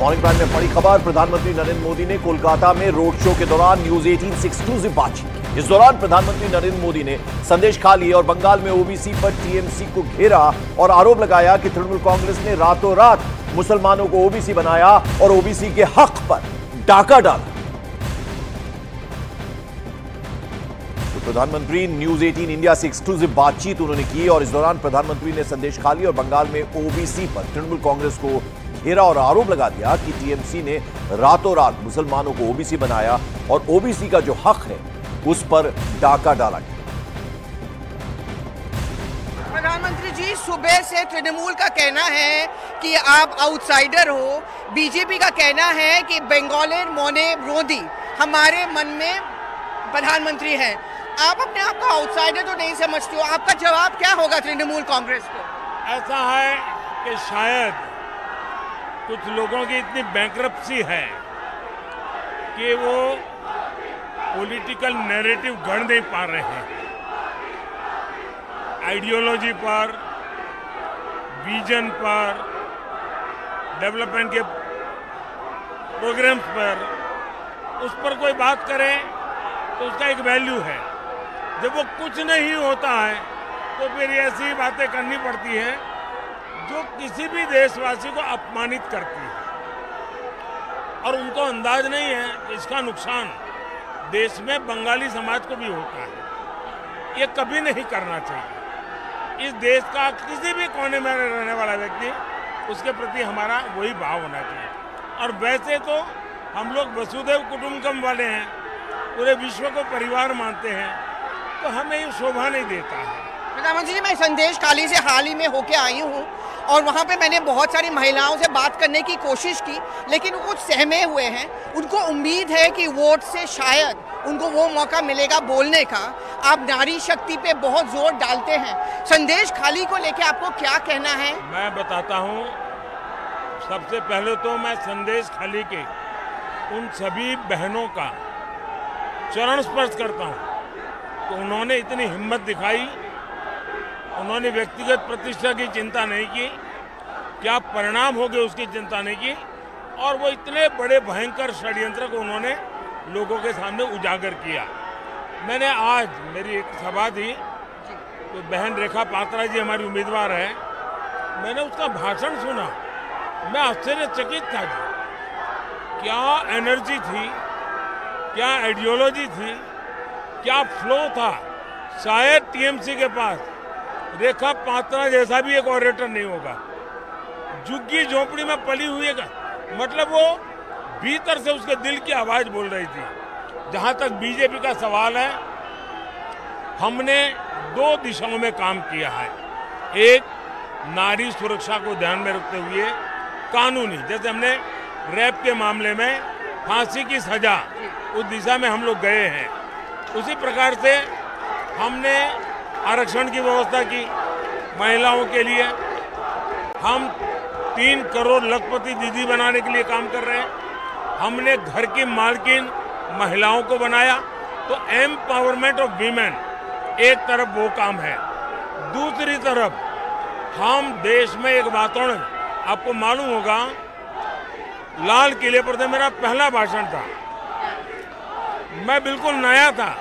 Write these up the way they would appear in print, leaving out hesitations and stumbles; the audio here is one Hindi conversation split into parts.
मॉर्निंग प्राइम में बड़ी खबर। प्रधानमंत्री नरेंद्र मोदी ने कोलकाता में रोड शो के दौरान न्यूज 18 से एक्सक्लूसिव बातचीत की। इस दौरान प्रधानमंत्री नरेंद्र मोदी ने संदेश खा लिए और बंगाल में ओबीसी पर टीएमसी को घेरा और आरोप लगाया कि तृणमूल कांग्रेस ने रातों रात मुसलमानों को ओबीसी बनाया और ओबीसी के हक पर डाका डाला। प्रधानमंत्री न्यूज 18 इंडिया से एक्सक्लूसिव बातचीत उन्होंने की और इस दौरान प्रधानमंत्री ने संदेश खा लिया और बंगाल में ओबीसी पर तृणमूल कांग्रेस को घेरा और आरोप लगा दिया कि टीएमसी ने रातों रात मुसलमानों को ओबीसी बनाया और ओबीसी का जो हक है उस पर डाका डाला गया। प्रधानमंत्री जी, सुबह से तृणमूल का कहना है कि आप आउटसाइडर हो, बीजेपी का कहना है कि बेंगोलियन मोने मोदी हमारे मन में प्रधानमंत्री हैं। आप अपने आप को आउटसाइडर तो नहीं समझते हो, आपका जवाब क्या होगा तृणमूल कांग्रेस को? ऐसा है कि शायद कुछ लोगों की इतनी बैंक्रप्सी है कि वो पॉलिटिकल नैरेटिव गढ़ नहीं पा रहे हैं। आइडियोलॉजी पर, विजन पर, डेवलपमेंट के प्रोग्राम्स पर, उस पर कोई बात करे तो उसका एक वैल्यू है। जब वो कुछ नहीं होता है तो फिर ऐसी बातें करनी पड़ती है जो किसी भी देशवासी को अपमानित करती है और उनको अंदाज नहीं है कि इसका नुकसान देश में बंगाली समाज को भी होता है। ये कभी नहीं करना चाहिए। इस देश का किसी भी कोने में रहने वाला व्यक्ति, उसके प्रति हमारा वही भाव होना चाहिए। और वैसे तो हम लोग वसुधैव कुटुंबकम वाले हैं, पूरे विश्व को परिवार मानते हैं, तो हमें ये शोभा नहीं देता है। प्रधानमंत्री जी, मैं संदेश खाली से हाल ही में होके आई हूँ और वहाँ पे मैंने बहुत सारी महिलाओं से बात करने की कोशिश की, लेकिन वो कुछ सहमे हुए हैं। उनको उम्मीद है कि वोट से शायद उनको वो मौका मिलेगा बोलने का। आप नारी शक्ति पे बहुत जोर डालते हैं, संदेश खाली को लेके आपको क्या कहना है? मैं बताता हूँ। सबसे पहले तो मैं संदेश खाली के उन सभी बहनों का चरण स्पर्श करता हूँ तो उन्होंने इतनी हिम्मत दिखाई, उन्होंने व्यक्तिगत प्रतिष्ठा की चिंता नहीं की, क्या परिणाम हो गए उसकी चिंता नहीं की, और वो इतने बड़े भयंकर षड्यंत्र को उन्होंने लोगों के सामने उजागर किया। मैंने आज मेरी एक सभा थी, तो बहन रेखा पात्रा जी हमारी उम्मीदवार है, मैंने उसका भाषण सुना, मैं आश्चर्यचकित था जी। क्या एनर्जी थी, क्या आइडियोलॉजी थी, क्या फ्लो था। शायद टीएमसी के पास रेखा पात्रा जैसा भी एक ऑरेटर नहीं होगा। झुग्गी झोपड़ी में पली हुई है, मतलब वो भीतर से उसके दिल की आवाज बोल रही थी। जहां तक बीजेपी का सवाल है, हमने दो दिशाओं में काम किया है। एक, नारी सुरक्षा को ध्यान में रखते हुए कानूनी, जैसे हमने रेप के मामले में फांसी की सजा, उस दिशा में हम लोग गए हैं। उसी प्रकार से हमने आरक्षण की व्यवस्था की महिलाओं के लिए। हम 3 करोड़ लखपति दीदी बनाने के लिए काम कर रहे हैं। हमने घर की मालकिन महिलाओं को बनाया। तो एम्पावरमेंट ऑफ वीमेन एक तरफ वो काम है, दूसरी तरफ हम देश में एक वातावरण, आपको मालूम होगा लाल किले पर तो मेरा पहला भाषण था, मैं बिल्कुल नया था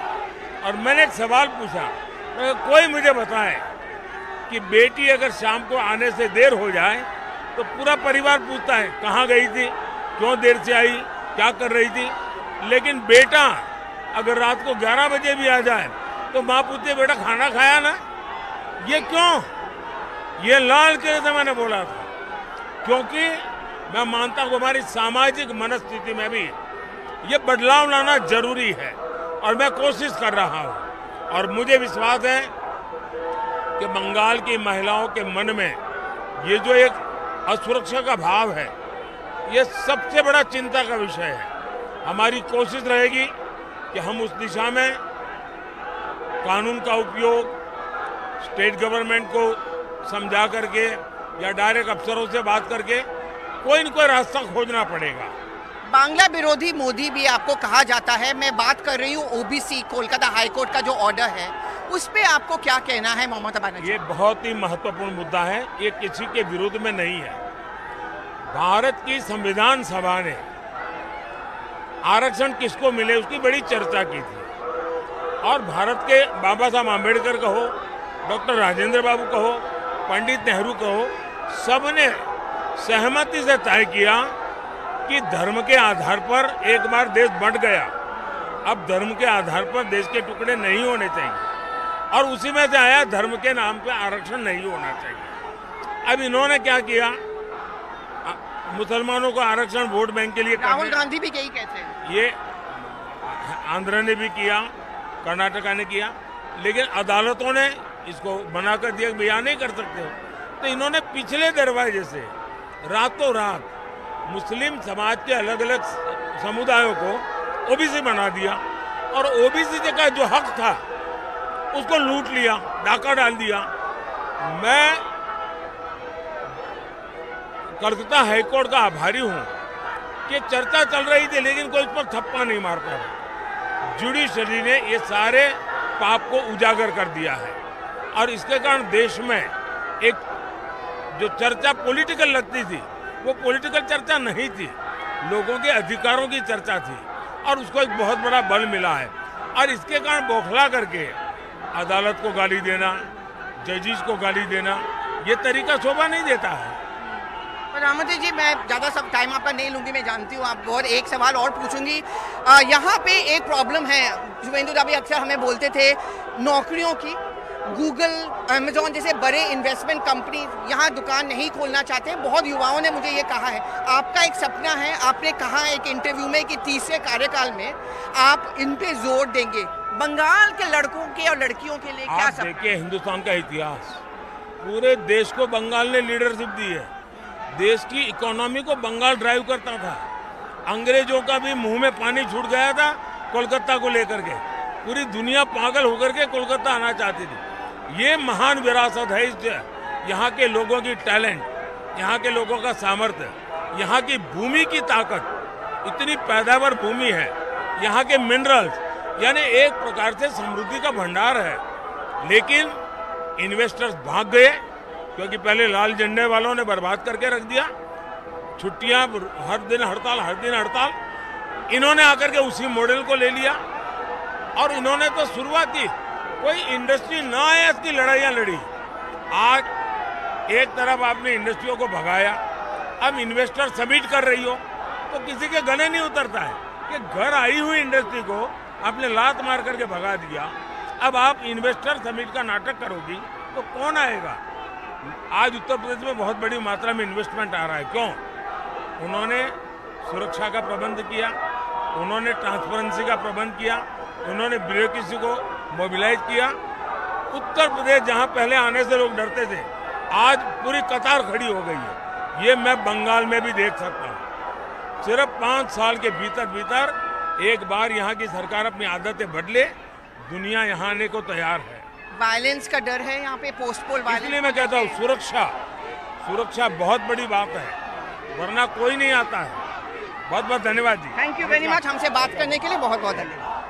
और मैंने एक सवाल पूछा, कोई मुझे बताए कि बेटी अगर शाम को आने से देर हो जाए तो पूरा परिवार पूछता है कहाँ गई थी, क्यों देर से आई, क्या कर रही थी। लेकिन बेटा अगर रात को 11 बजे भी आ जाए तो माँ पूछती है बेटा खाना खाया ना। ये क्यों? ये लाल किले से मैंने बोला था, क्योंकि मैं मानता हूँ हमारी सामाजिक मनस्थिति में भी ये बदलाव लाना जरूरी है और मैं कोशिश कर रहा हूँ। और मुझे विश्वास है कि बंगाल की महिलाओं के मन में ये जो एक असुरक्षा का भाव है, ये सबसे बड़ा चिंता का विषय है। हमारी कोशिश रहेगी कि हम उस दिशा में कानून का उपयोग स्टेट गवर्नमेंट को समझा करके या डायरेक्ट अफसरों से बात करके कोई न कोई रास्ता खोजना पड़ेगा। बांग्ला विरोधी मोदी भी आपको कहा जाता है। मैं बात कर रही हूँ ओबीसी, कोलकाता हाईकोर्ट का जो ऑर्डर है उस पे आपको क्या कहना है ममता बनर्जी? ये बहुत ही महत्वपूर्ण मुद्दा है, ये किसी के विरोध में नहीं है। भारत की संविधान सभा ने आरक्षण किसको मिले उसकी बड़ी चर्चा की थी और भारत के बाबा साहब आम्बेडकर कहो, डॉक्टर राजेंद्र बाबू कहो, पंडित नेहरू कहो, सबने सहमति से तय किया कि धर्म के आधार पर एक बार देश बंट गया, अब धर्म के आधार पर देश के टुकड़े नहीं होने चाहिए और उसी में से आया धर्म के नाम पे आरक्षण नहीं होना चाहिए। अब इन्होंने क्या किया, मुसलमानों को आरक्षण वोट बैंक के लिए, राहुल गांधी भी यही कहते हैं, ये आंध्र ने भी किया, कर्नाटका ने किया, लेकिन अदालतों ने इसको बना कर दिया, बयान नहीं कर सकते हो। तो इन्होंने पिछले दरवाजे से रातों रात मुस्लिम समाज के अलग अलग समुदायों को ओबीसी बना दिया और ओबीसी का जो हक था उसको लूट लिया, डाका डाल दिया। मैं कलकत्ता हाईकोर्ट का आभारी हूं कि चर्चा चल रही थी लेकिन कोई इस पर थप्पा नहीं मार पाया। जुडिशरी ने ये सारे पाप को उजागर कर दिया है और इसके कारण देश में एक जो चर्चा पॉलिटिकल लगती थी वो पॉलिटिकल चर्चा नहीं थी, लोगों के अधिकारों की चर्चा थी और उसको एक बहुत बड़ा बल मिला है। और इसके कारण बौखला करके अदालत को गाली देना, जजेस को गाली देना, ये तरीका शोभा नहीं देता है। प्रधानमंत्री जी, मैं ज़्यादा सब टाइम आपका नहीं लूंगी, मैं जानती हूँ आप और एक सवाल और पूछूंगी। यहाँ पे एक प्रॉब्लम है, शुभेंदु दा भी अक्सर हमें बोलते थे, नौकरियों की। गूगल, अमेजॉन जैसे बड़े इन्वेस्टमेंट कंपनी यहाँ दुकान नहीं खोलना चाहते। बहुत युवाओं ने मुझे ये कहा है, आपका एक सपना है, आपने कहा एक इंटरव्यू में कि तीसरे कार्यकाल में आप इन पे जोर देंगे। बंगाल के लड़कों के और लड़कियों के लिए क्या सपना? देखिए, हिंदुस्तान का इतिहास, पूरे देश को बंगाल ने लीडरशिप दी है। देश की इकोनॉमी को बंगाल ड्राइव करता था। अंग्रेजों का भी मुंह में पानी छूट गया था कोलकाता को लेकर के। पूरी दुनिया पागल होकर के कोलकाता आना चाहती थी। ये महान विरासत है, इस यहाँ के लोगों की टैलेंट, यहाँ के लोगों का सामर्थ्य, यहाँ की भूमि की ताकत, इतनी पैदावार भूमि है, यहाँ के मिनरल्स, यानी एक प्रकार से समृद्धि का भंडार है। लेकिन इन्वेस्टर्स भाग गए क्योंकि पहले लाल झंडे वालों ने बर्बाद करके रख दिया। छुट्टियां, हर दिन हड़ताल, हर दिन हड़ताल। इन्होंने आकर के उसी मॉडल को ले लिया और इन्होंने तो शुरुआत की, कोई इंडस्ट्री ना आए इसकी लड़ाइयां लड़ी। आज एक तरफ आपने इंडस्ट्रियों को भगाया, अब इन्वेस्टर सबमिट कर रही हो तो किसी के गले नहीं उतरता है कि घर आई हुई इंडस्ट्री को आपने लात मार करके भगा दिया। अब आप इन्वेस्टर समिट का नाटक करोगी तो कौन आएगा? आज उत्तर प्रदेश में बहुत बड़ी मात्रा में इन्वेस्टमेंट आ रहा है। क्यों? उन्होंने सुरक्षा का प्रबंध किया, उन्होंने ट्रांसपेरेंसी का प्रबंध किया, उन्होंने ब्यूरोक्रेसी को मोबिलाइज किया। उत्तर प्रदेश जहां पहले आने से लोग डरते थे, आज पूरी कतार खड़ी हो गई है। ये मैं बंगाल में भी देख सकता हूँ। सिर्फ 5 साल के भीतर भीतर एक बार यहाँ की सरकार अपनी आदतें बदले, दुनिया यहाँ आने को तैयार है। वायलेंस का डर है यहाँ पे, पोस्टपोल वायलेंस। इसलिए मैं कहता हूँ सुरक्षा बहुत बड़ी बात है, वरना कोई नहीं आता है। बहुत बहुत धन्यवाद जी। थैंक यू वेरी मच, हमसे बात करने के लिए बहुत बहुत धन्यवाद।